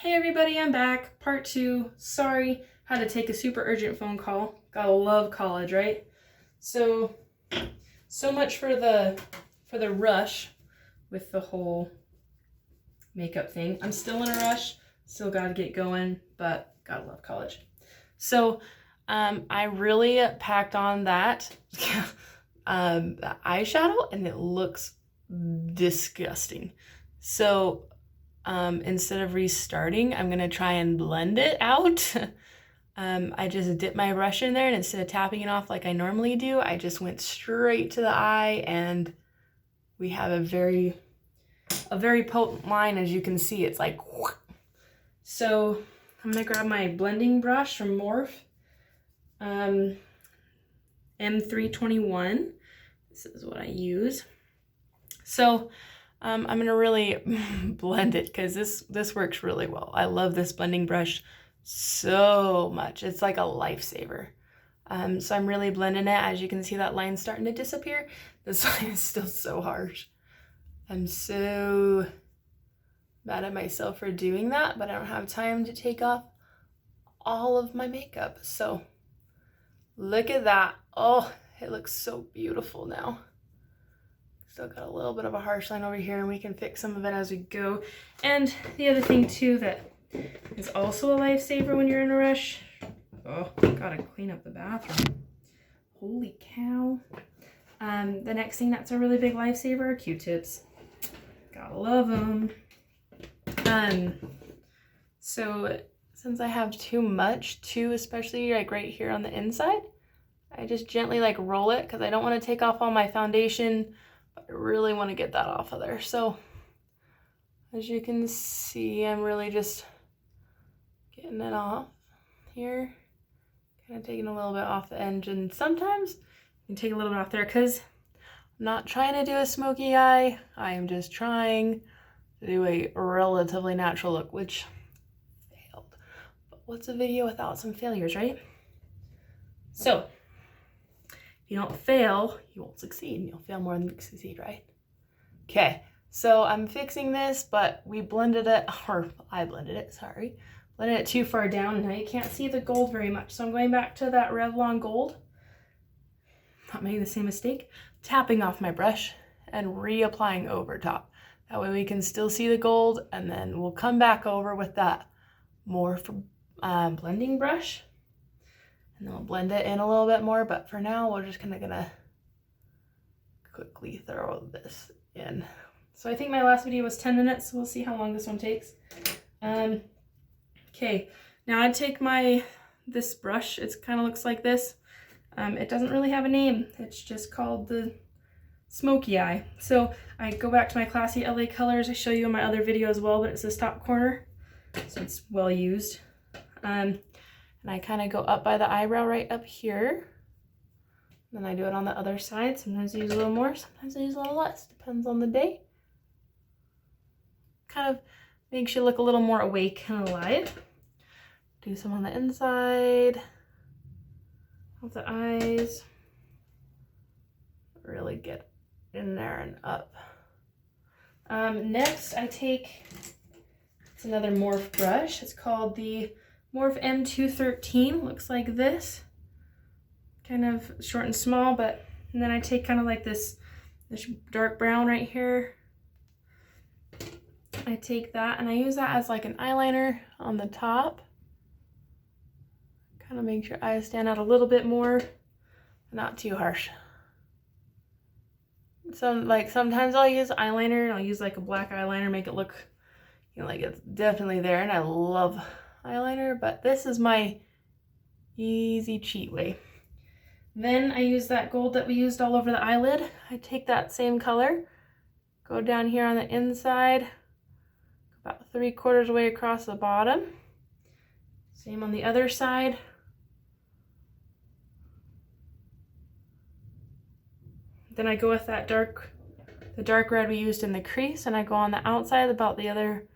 Hey everybody, I'm back. Part 2. Sorry, had to take a super urgent phone call. Gotta love college, right? So much for the rush with the whole makeup thing. I'm still in a rush. Still gotta get going, but gotta love college. So I really packed on that eyeshadow and it looks disgusting. So instead of restarting, I'm gonna try and blend it out. I just dipped my brush in there and instead of tapping it off like I normally do, I just went straight to the eye and we have a very potent line. As you can see, it's like, so I'm gonna grab my blending brush from Morphe, M321. This is what I use. So I'm gonna really blend it because this works really well. I love this blending brush so much. It's like a lifesaver. So I'm really blending it. As you can see, that line's starting to disappear. This line is still so harsh. I'm so mad at myself for doing that, but I don't have time to take off all of my makeup. So look at that. Oh, it looks so beautiful now. Still got a little bit of a harsh line over here and we can fix some of it as we go. And the other thing too that is also a lifesaver when you're in a rush. Oh, gotta clean up the bathroom. Holy cow. The next thing that's a really big lifesaver are Q-tips. Gotta love them. So since I have too much too, especially like right here on the inside, I just gently like roll it because I don't want to take off all my foundation. I really want to get that off of there. So as you can see, I'm really just getting it off here, kind of taking a little bit off the edge, and sometimes you can take a little bit off there because I'm not trying to do a smoky eye. I am just trying to do a relatively natural look, which failed. But what's a video without some failures, right? So if you don't fail, you won't succeed. You'll fail more than you succeed, right? Okay, so I'm fixing this, but we blended it, or I blended it, sorry. Blended it too far down, and now you can't see the gold very much. So I'm going back to that Revlon Gold. Not making the same mistake. Tapping off my brush and reapplying over top. That way we can still see the gold, and then we'll come back over with that Morphe blending brush. And then we'll blend it in a little bit more, but for now, we're just gonna quickly throw this in. So I think my last video was 10 minutes, so we'll see how long this one takes. Okay, now I take this brush, it kind of looks like this. It doesn't really have a name, it's just called the Smoky Eye. So I go back to my classy LA colors, I show you in my other video as well, but it's this top corner, so it's well used. And I kind of go up by the eyebrow right up here. Then I do it on the other side. Sometimes I use a little more, sometimes I use a little less, depends on the day. Kind of makes you look a little more awake and alive. Do some on the inside of the eyes. Really get in there and up. Next I take, it's another Morphe brush. It's called the Morphe M213, looks like this. Kind of short and small, and then I take kind of like this dark brown right here. I take that and I use that as like an eyeliner on the top. Kind of makes your eyes stand out a little bit more, not too harsh. Sometimes I'll use eyeliner, I'll use like a black eyeliner, make it look, like it's definitely there, and I love eyeliner, but this is my easy cheat way. Then I use that gold that we used all over the eyelid. I take that same color, go down here on the inside, about 3/4 way across the bottom. Same on the other side. Then I go with that the dark red we used in the crease, and I go on the outside about the other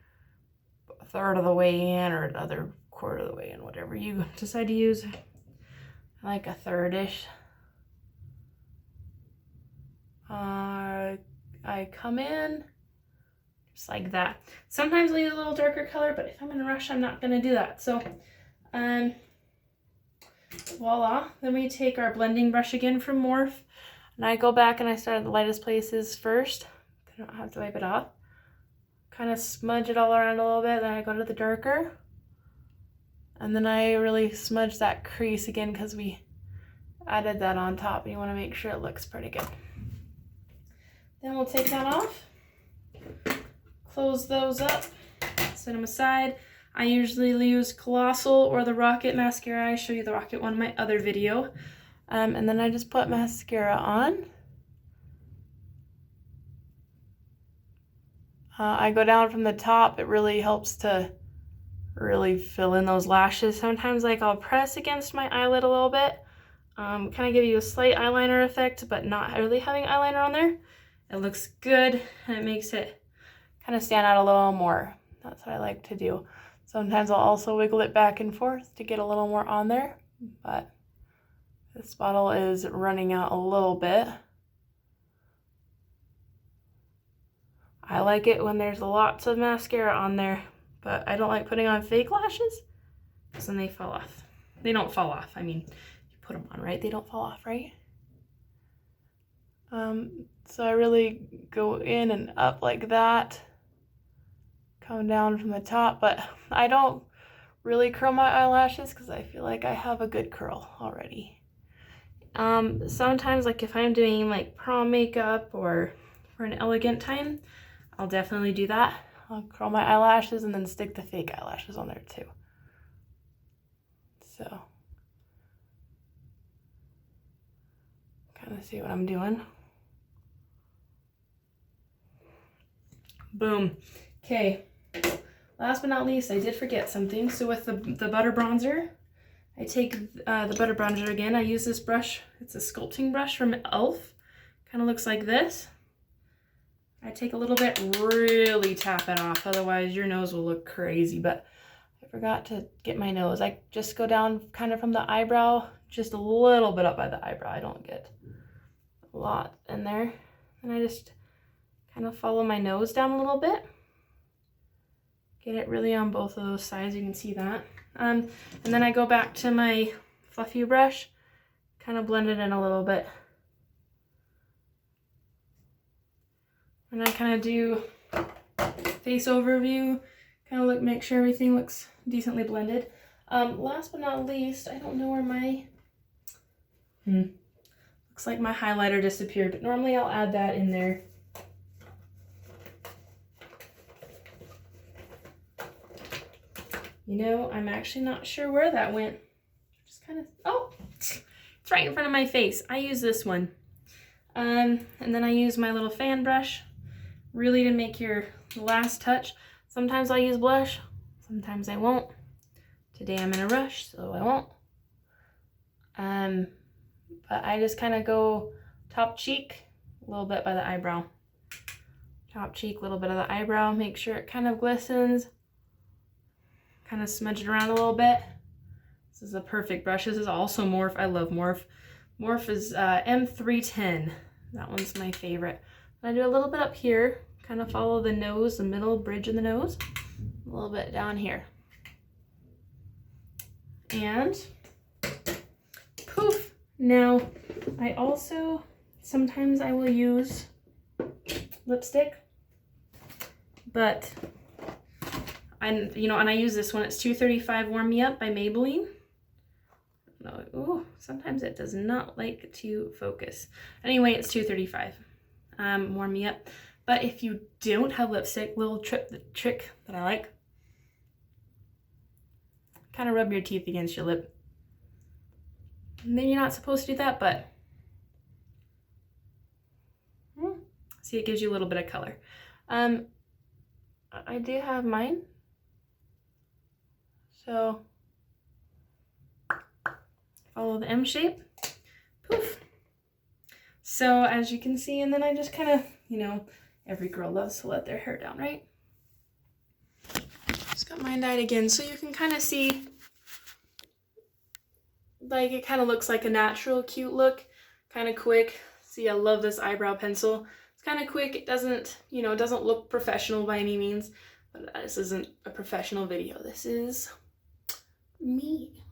1/3 of the way in, or the other 1/4 of the way in, whatever you decide to use. Like a 1/3-ish. I come in, just like that. Sometimes I'll use a little darker color, but if I'm in a rush, I'm not gonna do that. So, voila. Then we take our blending brush again from Morphe, and I go back and I start at the lightest places first. I don't have to wipe it off. Kind of smudge it all around a little bit, then I go to the darker. And then I really smudge that crease again because we added that on top, and you want to make sure it looks pretty good. Then we'll take that off, close those up, set them aside. I usually use Colossal or the Rocket mascara. I show you the Rocket one in my other video. And then I just put mascara on. I go down from the top. It really helps to really fill in those lashes. Sometimes like I'll press against my eyelid a little bit, kind of give you a slight eyeliner effect, but not really having eyeliner on there. It looks good, and it makes it kind of stand out a little more. That's what I like to do. Sometimes I'll also wiggle it back and forth to get a little more on there, but this bottle is running out a little bit. I like it when there's lots of mascara on there, but I don't like putting on fake lashes because then they fall off. They don't fall off. I mean, you put them on, right? They don't fall off, right? So I really go in and up like that, come down from the top, but I don't really curl my eyelashes because I feel like I have a good curl already. Sometimes like if I'm doing like prom makeup or for an elegant time, I'll definitely do that. I'll curl my eyelashes and then stick the fake eyelashes on there too. So, kind of see what I'm doing. Boom. Okay. Last but not least, I did forget something. So with the butter bronzer, I take the butter bronzer again. I use this brush. It's a sculpting brush from e.l.f. Kind of looks like this. I take a little bit, really tap it off, otherwise your nose will look crazy, but I forgot to get my nose. I just go down kind of from the eyebrow, just a little bit up by the eyebrow. I don't get a lot in there. And I just kind of follow my nose down a little bit. Get it really on both of those sides, you can see that. And then I go back to my fluffy brush, kind of blend it in a little bit. And I kind of do face overview, kind of make sure everything looks decently blended. Last but not least, I don't know where my, looks like my highlighter disappeared, but normally I'll add that in there. You know, I'm actually not sure where that went. Just kind of, oh, it's right in front of my face. I use this one. And then I use my little fan brush, really to make your last touch. Sometimes I'll use blush, sometimes I won't. Today I'm in a rush, so I won't. But I just kind of go top cheek, a little bit by the eyebrow. Top cheek, a little bit of the eyebrow, make sure it kind of glistens. Kind of smudge it around a little bit. This is a perfect brush. This is also Morphe. I love Morphe. Morphe is M310. That one's my favorite. I do a little bit up here, kind of follow the nose, the middle bridge of the nose, a little bit down here. And poof. Now, I also, sometimes I will use lipstick, but and I use this one. It's 235 Warm Me Up by Maybelline. No, ooh, sometimes it does not like to focus. Anyway, it's 235. Warm Me Up. But if you don't have lipstick, little trick that I like, kind of rub your teeth against your lip. Maybe you're not supposed to do that, but see, it gives you a little bit of color. I do have mine. So follow the M shape, poof. So as you can see, and then I just kind of, every girl loves to let their hair down, right? Just got mine dyed again, so you can kind of see, like it kind of looks like a natural, cute look, kind of quick. See, I love this eyebrow pencil. It's kind of quick. It doesn't, you know, it doesn't look professional by any means, but this isn't a professional video. This is me.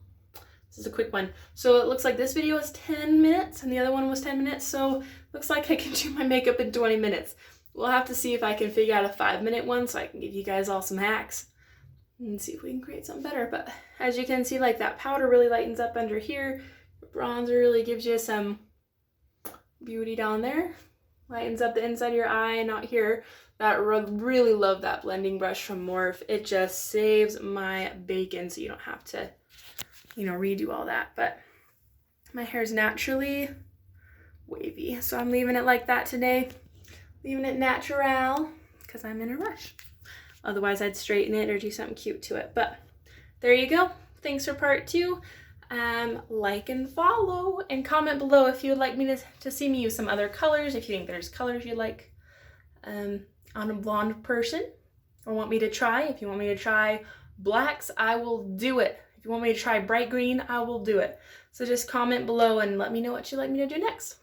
This is a quick one. So it looks like this video is 10 minutes and the other one was 10 minutes. So looks like I can do my makeup in 20 minutes. We'll have to see if I can figure out a 5-minute one so I can give you guys all some hacks and see if we can create something better. But as you can see, like that powder really lightens up under here. The bronzer really gives you some beauty down there. Lightens up the inside of your eye, not here. That really love that blending brush from Morphe. It just saves my bacon so you don't have to, you know, redo all that. But my hair is naturally wavy, so I'm leaving it like that today. Leaving it natural because I'm in a rush. Otherwise I'd straighten it or do something cute to it. But there you go. Thanks for part 2. Like and follow and comment below if you would like me to see me use some other colors, if you think there's colors you like on a blonde person or want me to try. If you want me to try blacks, I will do it. If you want me to try bright green, I will do it. So just comment below and let me know what you'd like me to do next.